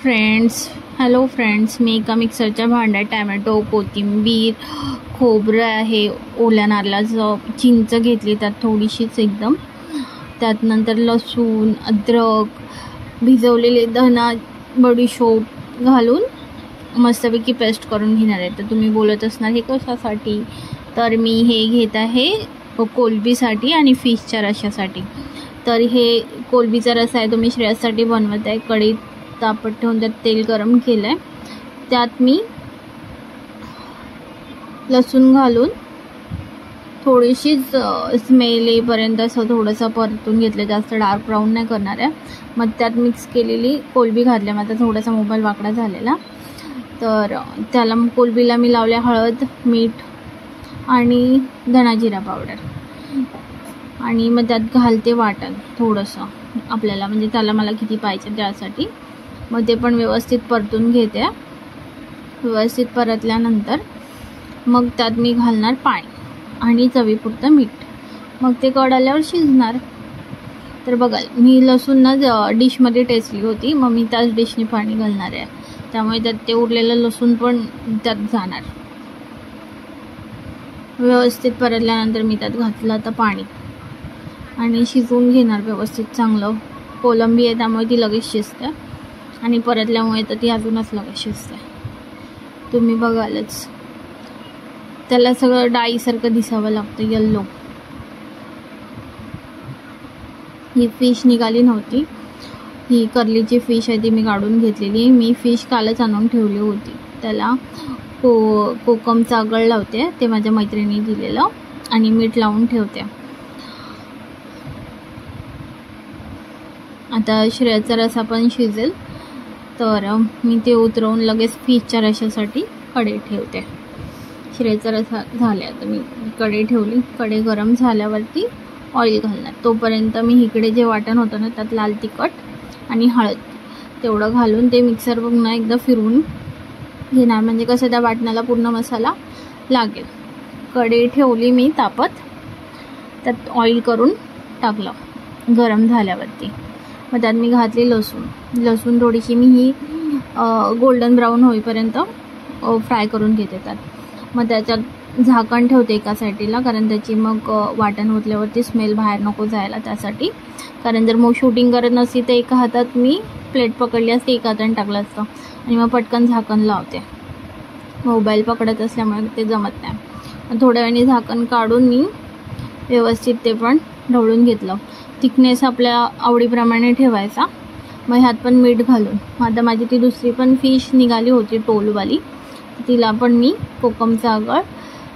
Hello friends, मी एका मिक्सरच्या भांड्यात टॅमॅटो, कोथिंबीर, खोबरं आहे, ओल्या नारळाचं, चिंच घेतली त्यात थोडीशीच एकदम, त्यात नंतर लसूण, अद्रक, भिजवलेले धना, बडीशोप घालून मस्तपैकी पेस्ट करून घेणार आहे. तर तुम्ही बोलत असणार हे कशासाठी, तर मी हे घेत आहे कोलंबीसाठी आणि फिशच्या रशासाठी. तर हे कोलंबीचा रस्सा आहे तो मी श्रेयससाठी बनवत आहे. कढईत तापत ठेवून त्यात तेल गरम केलं आहे, त्यात मी लसूण घालून थोडीशीच स्मेल येईपर्यंत असं थोडंसं परतून घेतलं, जास्त डार्क ब्राऊन नाही करणार आहे. मग त्यात मिक्स केलेली कोलंबी घातल्या. माझा थोडासा मोबाईल वाकडा झालेला, तर त्याला कोलंबीला मी लावल्या हळद, मीठ आणि धना जिरा पावडर, आणि मग त्यात घालते वाटण थोडंसं आपल्याला, म्हणजे त्याला मला किती पाहिजे त्यासाठी. मग ते पण व्यवस्थित परतून घेते. व्यवस्थित परतल्यानंतर मग त्यात मी घालणार पाणी आणि चवीपुरतं मीठ. मग ते कढ आल्यावर शिजणार. तर बघाल मी लसूण ना डिशमध्ये टेचली होती, मग मी त्याच डिशने पाणी घालणार आहे, त्यामुळे त्यात ते उरलेलं लसूण पण त्यात जाणार. व्यवस्थित परतल्यानंतर मी त्यात घातलं आता पाणी आणि शिजवून घेणार व्यवस्थित चांगलं. कोलंबी आहे त्यामुळे ती लगेच शिजते आणि परतल्यामुळे तर ती अजूनच लगेच शिजते. तुम्ही बघालच त्याला सगळं डाळीसारखं दिसावं लागतं, येल्लो. ही फिश निघाली नव्हती, ही कर्लीची फिश आहे ती मी काढून घेतलेली. मी फिश कालच आणून ठेवली होती. त्याला कोकमचा आगळ लावते, ते माझ्या मैत्रिणी दिलेलं, आणि मीठ लावून ठेवते. आता श्रेयसचा रस्सा पण शिजेल, तर मी ते उतरवून लगेच फिशच्या रशासाठी कढई ठेवते. श्रेयसचा रस्सा झाला तर मी कढई ठेवली. कढई गरम झाल्यावरती ऑइल घालणार. तोपर्यंत मी इकडे जे वाटण होतं ना त्यात लाल तिखट आणि हळद तेवढं घालून ते मिक्सर पुन्हा एकदा फिरवून घेणार, म्हणजे कसं त्या वाटणाला पूर्ण मसाला लागेल. कढई ठेवली मी तापत, त्यात ऑइल करून टाकलं गरम झाल्यावरती. मग त्यात मी घातली लसूण थोडीशी मी ही गोल्डन ब्राऊन होईपर्यंत फ्राय करून घेते त्यात. मग त्याच्यात झाकण ठेवते एका साईडला, कारण त्याची मग वाटण ओतल्यावरती स्मेल बाहेर नको जायला त्यासाठी. कारण जर मग शूटिंग करत नसती तर एका हातात मी प्लेट पकडली असते, एका हाताने टाकलं असतं, आणि मग पटकन झाकण लावते. मोबाईल पकडत असल्यामुळे ते जमत नाही. थोड्या वेळाने झाकण काढून मी व्यवस्थित ते पण ढवळून घेतलं. थिकनेस आपल्या आवडीप्रमाणे ठेवायचा. मग ह्यात पण मीठ घालून, आता माझी ती दुसरी पण फिश निघाली होती टोलवाली, तिला पण मी कोकमचा आगळ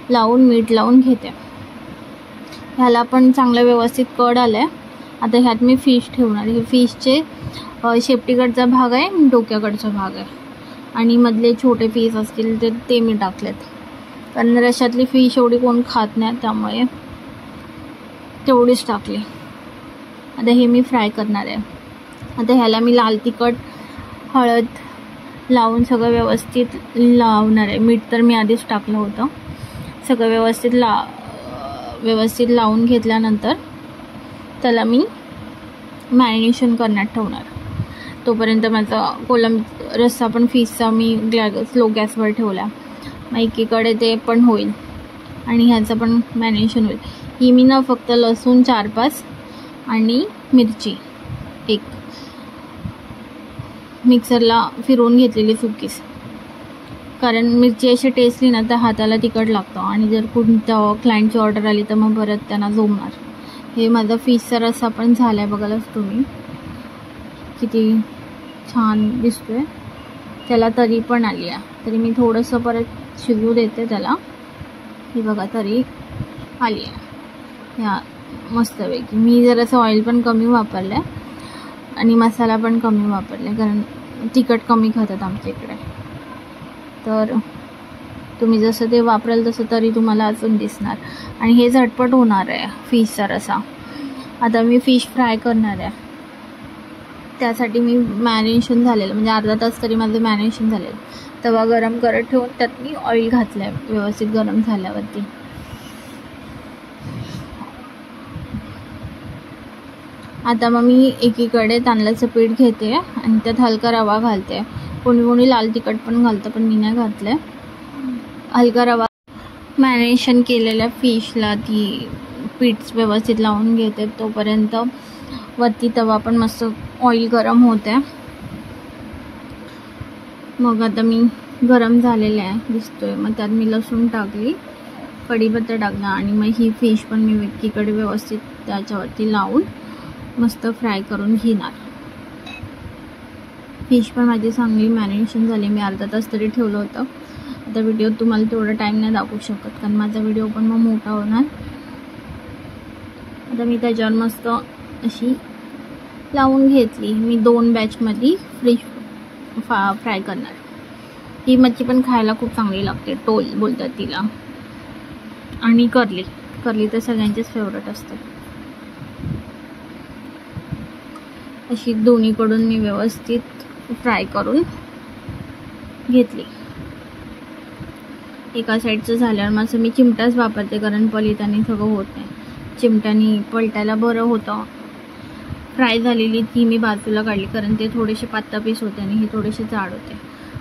लावून मीठ लावून घेते. ह्याला पण चांगलं व्यवस्थित कढ आलं आहे. आता ह्यात मी फिश ठेवणार. हे फिशचे शेपटीकडचा भाग आहे, डोक्याकडचा भाग आहे, आणि मधले छोटे पीस असतील ते मी टाकलेत, कारण रश्यातली फिश एवढी कोण खात नाही त्यामुळे तेवढीच टाकली. आता हे मी फ्राय करणार आहे. आता ह्याला मी लाल तिखट, हळद लावून सगळं व्यवस्थित लावणार आहे. मीठ तर मी आधीच टाकलं होतं. सगळं व्यवस्थित लावून घेतल्यानंतर त्याला मी मॅरिनेशन करण्यात ठेवणार. तोपर्यंत माझा रस्सा पण फिशचा मी स्लो गॅसवर ठेवला. मग एकीकडे ते पण होईल आणि ह्याचं पण मॅरिनेशन होईल. ही मी ना फक्त लसूण 4-5 आणि मिरची एक मिक्सरला फिरवून घेतलेली सुकीस, कारण मिरची अशी टेस्टली ना तर हाताला तिखट लागतं, आणि जर कोणत्या क्लायंटची ऑर्डर आली तर मग परत त्यांना जमणार. हे माझा फिशचा रस्सा पण झाला आहे, बघालच तुम्ही किती छान दिसतोय. त्याला तरी पण आली आहे, तरी मी थोडंसं परत शिजवू देते त्याला. ही बघा तरी आली आहे ह्या मस्तपैकी. मी जरासं ऑइल पण कमी वापरलं आहे आणि मसाला पण कमी वापरला, कारण तिखट कमी खातात आमच्या इकडे. तर तुम्ही जसं ते वापराल तसं तरी तुम्हाला अजून दिसणार. आणि हे झटपट होणार आहे फिशचा रस्सा. आता मी फिश फ्राय करणार आहे, त्यासाठी मी मॅरिनेशन झालेलं, म्हणजे अर्धा तास तरी माझं मॅरिनेशन झालेलं. तवा गरम करत ठेवून त्यात मी ऑइल घातलं आहे व्यवस्थित गरम झाल्यावरती. आता मग मी एकीकडे तांदळाचं पीठ घेते आणि त्यात हलका रवा घालते. कोणी कोणी लाल तिखट पण घालतं, पण मी नाही घातलं आहे. हलका रवा मॅरिनेशन केलेल्या फिशला ती पीठ व्यवस्थित लावून घेते. तोपर्यंत वरती तवा पण मस्त ऑइल गरम होते. मग आता मी गरम झालेले आहे दिसतोय, मग त्यात मी लसूण टाकली, कढीपत्ता टाकला आणि मग ही फिश पण मी एकीकडे व्यवस्थित त्याच्यावरती लावून मस्त फ्राय करून घेणार. फिश पण माझी चांगली मॅरिनेशन झाली. मी अर्धा तास तरी ठेवलं होतं. आता व्हिडिओ तुम्हाला तेवढा टाईम नाही दाखवू शकत, कारण माझा व्हिडिओ पण मग मोठा होणार. आता मी त्याच्यावर मस्त अशी लावून घेतली. मी 2 बॅचमध्ये फिश फ्राय करणार. ही मच्छी पण खायला खूप चांगली लागते, टोल बोलतात तिला. आणि कर्ली तर सगळ्यांचीच फेवरेट असते. अशी दोन्हीकडून मी व्यवस्थित फ्राय करून घेतली. एका साईडचं झाल्यावर माझं मी चिमटाच वापरते, कारण पलितानी सगळं होत नाही. चिमट्यानी पलटायला बरं होतं. फ्राय झालेली ती मी बाजूला काढली, कारण ते थोडेसे पातळ पीस होते आणि हे थोडेसे जाड होते.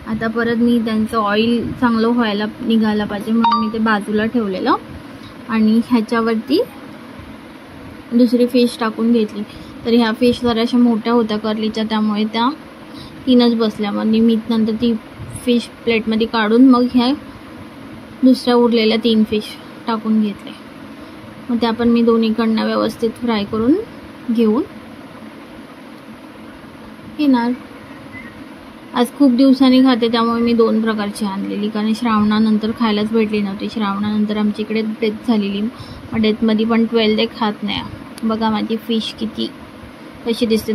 आता परत मी त्यांचं ऑइल चांगलं व्हायला निघायला पाहिजे म्हणून मी ते बाजूला ठेवलेलं आणि ह्याच्यावरती दुसरी फिश टाकून घेतली. तर ह्या फिश जराशा मोठ्या होत्या कर्लीच्या, त्यामुळे त्या 3च बसल्या. मग मी नंतर ती फिश प्लेटमध्ये काढून मग ह्या दुसऱ्या उरलेल्या 3 फिश टाकून घेतले. मग त्या पण मी दोन्हीकडनं व्यवस्थित फ्राय करून घेऊन येणार. आज खूप दिवसांनी खाते, त्यामुळे मी 2 प्रकारची आणलेली, कारण श्रावणानंतर खायलाच भेटली नव्हती. श्रावणानंतर आमच्या इकडे डेथ झालेली, मग डेथमध्ये पण 12 खात नाही. बघा माझी फिश कशी दिसते.